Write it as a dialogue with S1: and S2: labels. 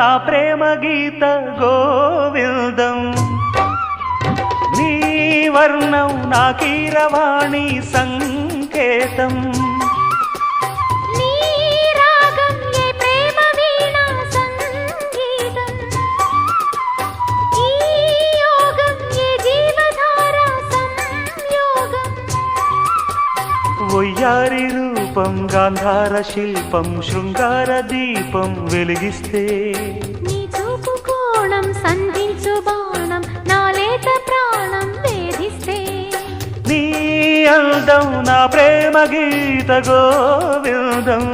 S1: నా ప్రేమ గీత గోవిందం నీ వర్ణం నా కీరవాణి సంకేతం ఒయ్యారి రూపం గాంధార శిల్పం శృంగార దీపం వెలిగిస్తే
S2: నీ చూపు కోణం సంధించు బాణం నా లేత ప్రాణం వేధిస్తే
S1: నీ అందం నా ప్రేమ గీత గోవిందం